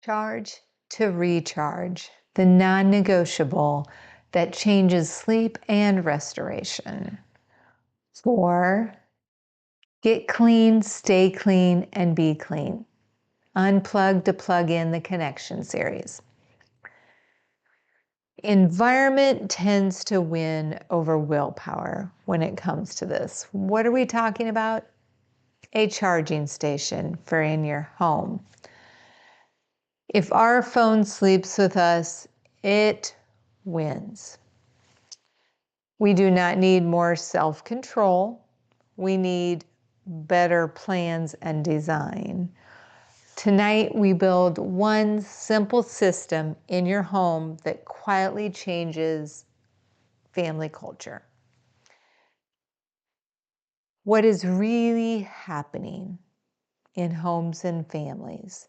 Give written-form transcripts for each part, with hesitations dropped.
Charge to recharge, the non-negotiable that changes sleep and restoration. 4, get clean, stay clean, and be clean. Unplug to plug in the connection series. Environment tends to win over willpower when it comes to this. What are we talking about? A charging station for in your home. If our phone sleeps with us, it wins. We do not need more self-control. We need better plans and design. Tonight, we build one simple system in your home that quietly changes family culture. What is really happening in homes and families?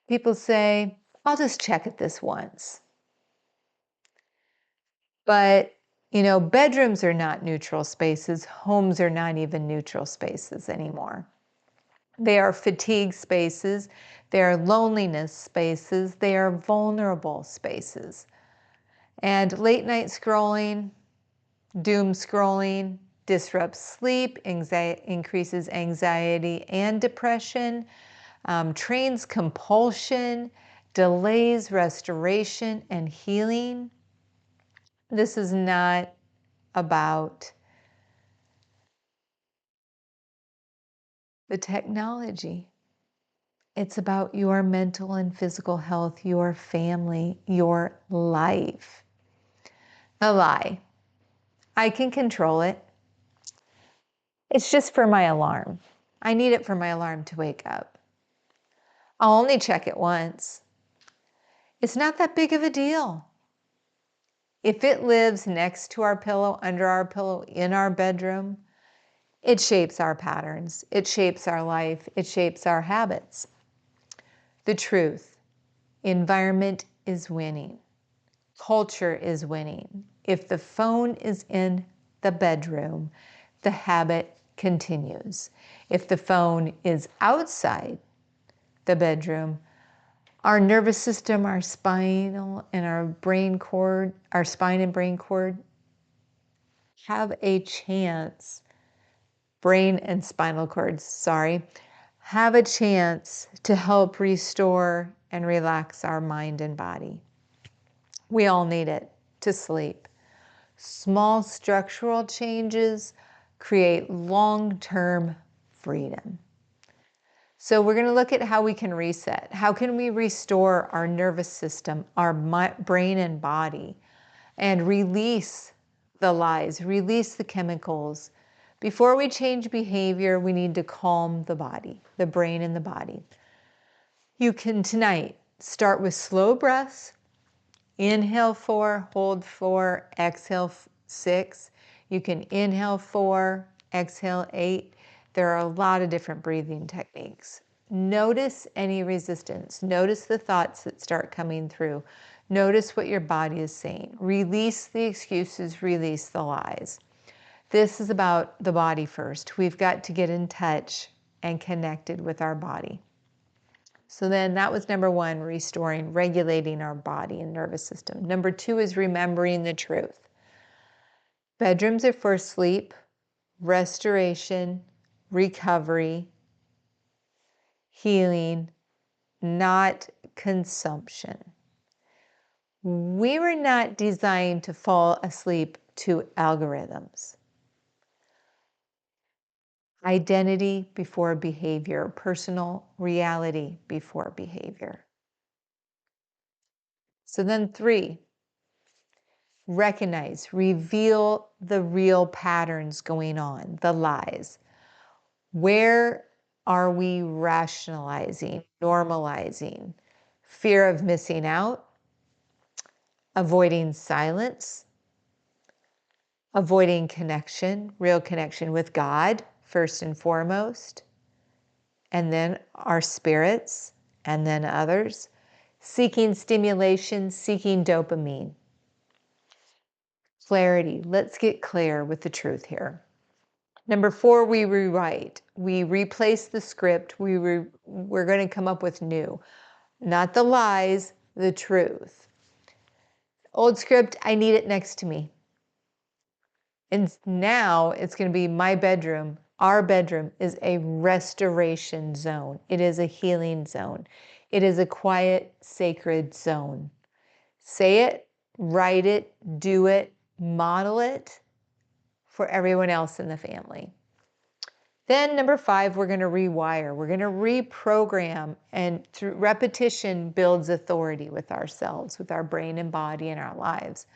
People say, I'll just check it this once. But, bedrooms are not neutral spaces. Homes are not even neutral spaces anymore. They are fatigue spaces. They are loneliness spaces. They are vulnerable spaces. And late night scrolling, doom scrolling, disrupts sleep, increases anxiety and depression, trains compulsion, delays restoration and healing. This is not about the technology. It's about your mental and physical health, your family, your life. A lie. I can control it. It's just for my alarm. I need it for my alarm to wake up. I'll only check it once. It's not that big of a deal. If it lives next to our pillow, under our pillow, in our bedroom, it shapes our patterns. It shapes our life. It shapes our habits. The truth, environment is winning. Culture is winning. If the phone is in the bedroom, the habit continues. If the phone is outside the bedroom, our nervous system, our spinal and our brain cord, our spine and brain cord have a chance, brain and spinal cords, have a chance to help restore and relax our mind and body. We all need it to sleep. Small structural changes create long-term freedom. So we're going to look at how we can reset. How can we restore our nervous system, our brain and body, and release the lies, release the chemicals. Before we change behavior, we need to calm the body, the brain and the body. You can tonight start with slow breaths. Inhale 4, hold 4, exhale 6. You can inhale 4, exhale 8. There are a lot of different breathing techniques. Notice any resistance. Notice the thoughts that start coming through. Notice what your body is saying. Release the excuses, release the lies. This is about the body first. We've got to get in touch and connected with our body. So then that was number 1, restoring, regulating our body and nervous system. Number 2 is remembering the truth. Bedrooms are for sleep, restoration, recovery, healing, not consumption. We were not designed to fall asleep to algorithms. Identity before behavior, personal reality before behavior. So then 3, recognize, reveal the real patterns going on, the lies. Where are we rationalizing, normalizing? Fear of missing out, avoiding silence, avoiding connection, real connection with God, first and foremost, and then our spirits, and then others, seeking stimulation, seeking dopamine. Clarity, let's get clear with the truth here. Number 4, we rewrite. We replace the script. We're going to come up with new. Not the lies, the truth. Old script, I need it next to me. And now it's going to be my bedroom. Our bedroom is a restoration zone. It is a healing zone. It is a quiet, sacred zone. Say it, write it, do it, model it for everyone else in the family. Then number 5, we're going to rewire. We're going to reprogram, and through repetition builds authority with ourselves, with our brain and body and our lives.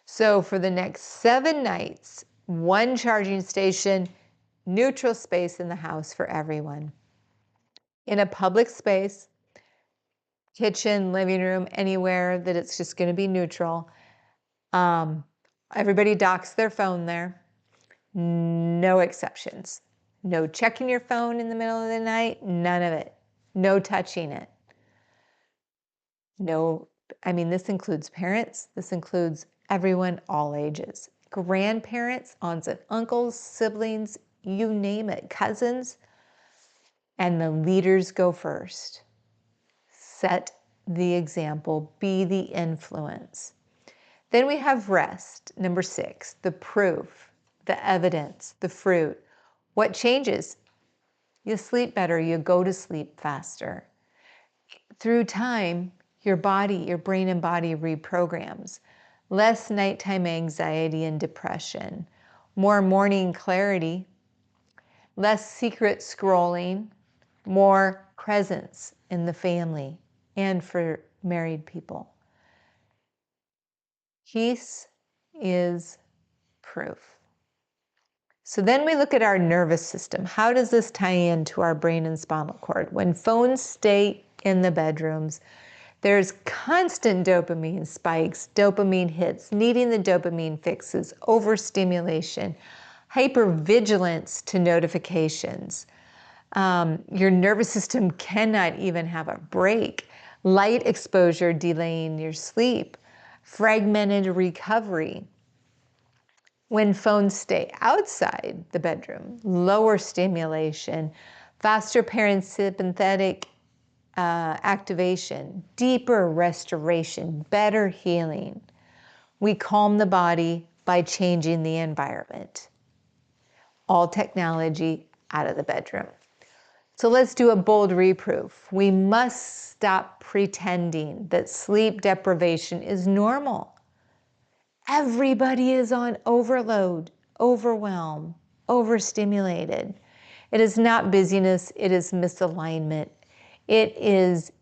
So for the next 7 nights, 1 charging station, neutral space in the house for everyone. In a public space, kitchen, living room, anywhere that it's just going to be neutral. Everybody docks their phone there. No exceptions. No checking your phone in the middle of the night. None of it. No touching it. No, this includes parents. This includes everyone, all ages. Grandparents, aunts and uncles, siblings, you name it, cousins. And the leaders go first. Set the example. Be the influence. Then we have rest. Number 6, the proof, the evidence, the fruit. What changes? You sleep better. You go to sleep faster. Through time, your body, your brain and body reprograms. Less nighttime anxiety and depression. More morning clarity. Less secret scrolling. More presence in the family and for married people. Peace is proof. So then we look at our nervous system. How does this tie into our brain and spinal cord? When phones stay in the bedrooms, there's constant dopamine spikes, dopamine hits, needing the dopamine fixes, overstimulation, hypervigilance to notifications. Your nervous system cannot even have a break. Light exposure delaying your sleep, fragmented recovery. When phones stay outside the bedroom, lower stimulation, faster parasympathetic activation, deeper restoration, better healing. We calm the body by changing the environment. All technology out of the bedroom. So let's do a bold reproof. We must stop pretending that sleep deprivation is normal. Everybody is on overload, overwhelm, overstimulated. It is not busyness, it is misalignment. It is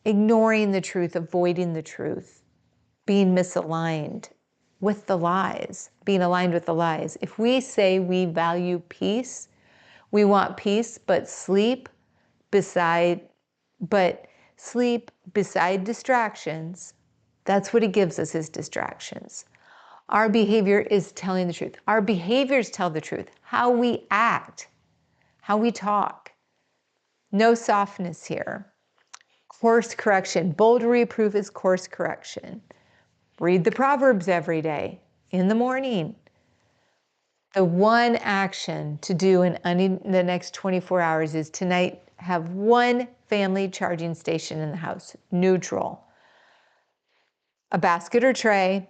ignoring the truth, avoiding the truth, being misaligned with the lies, being aligned with the lies. If we say we value peace, we want peace, but sleep beside distractions, that's what it gives us, is distractions. Our behavior is telling the truth. Our behaviors tell the truth. How we act, how we talk. No softness here. Course correction. Bold reproof is course correction. Read the Proverbs every day in the morning. The one action to do in the next 24 hours is tonight have 1 family charging station in the house, neutral. A basket or tray,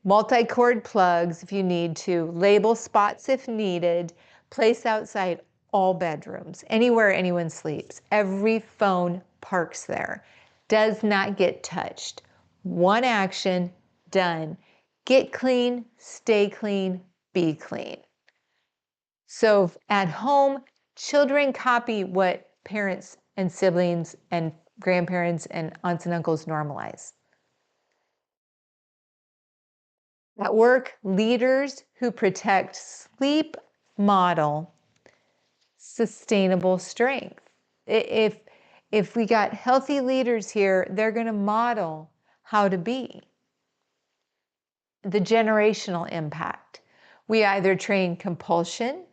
multi-cord plugs if you need to, label spots if needed, place outside all bedrooms, anywhere anyone sleeps. Every phone parks there, does not get touched. One action, done. Get clean, stay clean, be clean. So at home, children copy what parents and siblings and grandparents and aunts and uncles normalize. At work, leaders who protect sleep model sustainable strength. If we got healthy leaders here, they're going to model how to be. The generational impact. We either train compulsion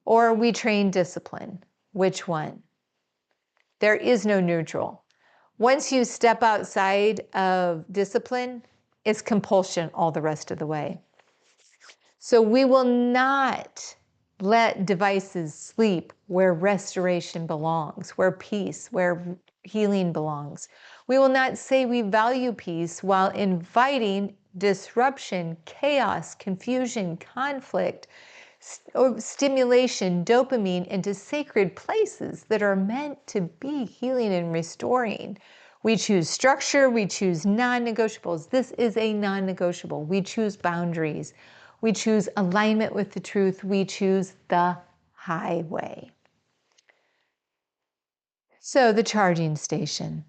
or we train discipline. Which one? There is no neutral. Once you step outside of discipline, it's compulsion all the rest of the way. So we will not let devices sleep where restoration belongs, where peace, where healing belongs. We will not say we value peace while inviting disruption, chaos, confusion, conflict, stimulation, dopamine into sacred places that are meant to be healing and restoring. We choose structure, we choose non-negotiables. This is a non-negotiable. We choose boundaries. We choose alignment with the truth. We choose the highway. So the charging station,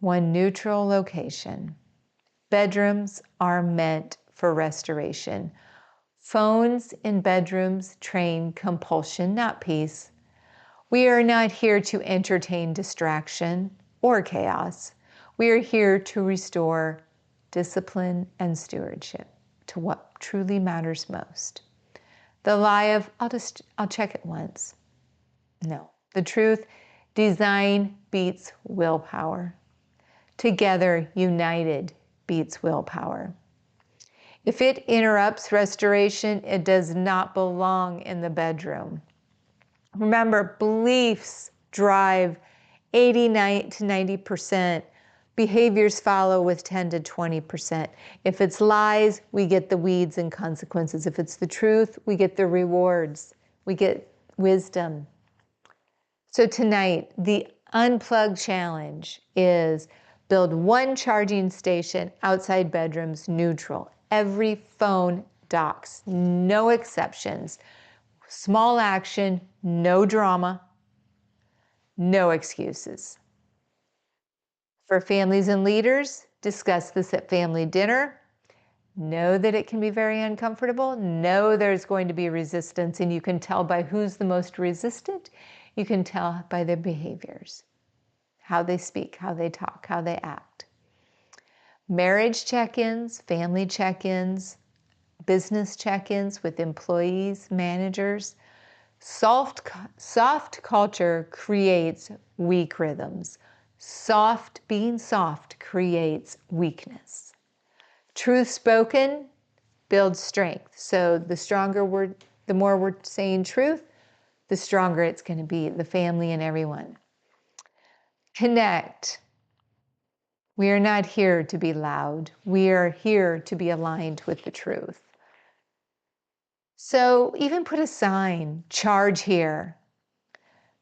one neutral location. Bedrooms are meant for restoration. Phones in bedrooms train compulsion, not peace. We are not here to entertain distraction or chaos. We are here to restore discipline and stewardship to what truly matters most. The lie of, I'll check it once. No. The truth, design beats willpower. Together, united, beats willpower. If it interrupts restoration, it does not belong in the bedroom. Remember, beliefs drive 89 to 90%. Behaviors follow with 10 to 20%. If it's lies, we get the weeds and consequences. If it's the truth, we get the rewards. We get wisdom. So tonight, the Unplug challenge is build one charging station outside bedrooms, neutral. Every phone docks, no exceptions. Small action, no drama, no excuses. For families and leaders, discuss this at family dinner. Know that it can be very uncomfortable. Know there's going to be resistance, and you can tell by who's the most resistant. You can tell by their behaviors, how they speak, how they talk, how they act. Marriage check-ins, family check-ins, business check-ins with employees, managers. Soft culture creates weak rhythms. Being soft creates weakness. Truth spoken builds strength. So the more we're saying truth, the stronger it's going to be, the family and everyone. Connect. We are not here to be loud. We are here to be aligned with the truth. So even put a sign, charge here.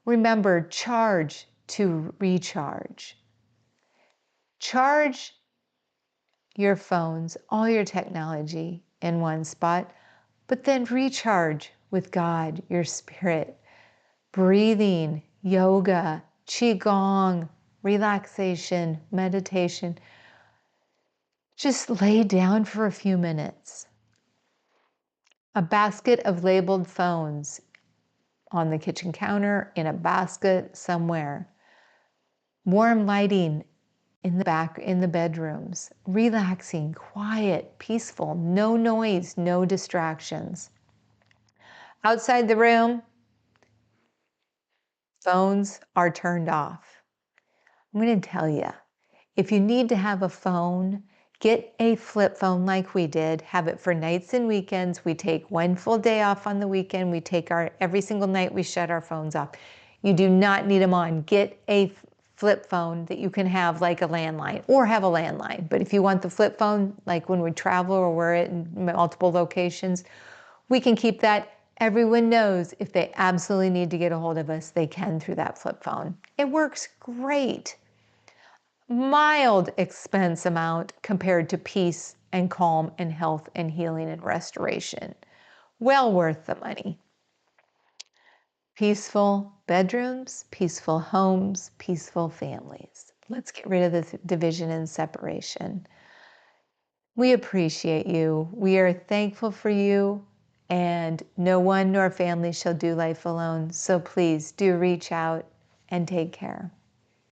Remember, charge to recharge. Charge your phones, all your technology in one spot, but then recharge with God, your spirit. Breathing, yoga, qigong, relaxation, meditation. Just lay down for a few minutes. A basket of labeled phones on the kitchen counter, in a basket somewhere. Warm lighting in the bedrooms. Relaxing, quiet, peaceful, no noise, no distractions. Outside the room, phones are turned off. I'm going to tell you, if you need to have a phone, get a flip phone like we did. Have it for nights and weekends. We take one full day off on the weekend. We take every single night we shut our phones off. You do not need them on. Get a flip phone that you can have like a landline, or have a landline. But if you want the flip phone, like when we travel or we're at multiple locations, we can keep that. Everyone knows if they absolutely need to get a hold of us, they can through that flip phone. It works great. Mild expense amount compared to peace and calm and health and healing and restoration. Well worth the money. Peaceful bedrooms, peaceful homes, peaceful families. Let's get rid of this division and separation. We appreciate you. We are thankful for you, and no one nor family shall do life alone. So please do reach out and take care.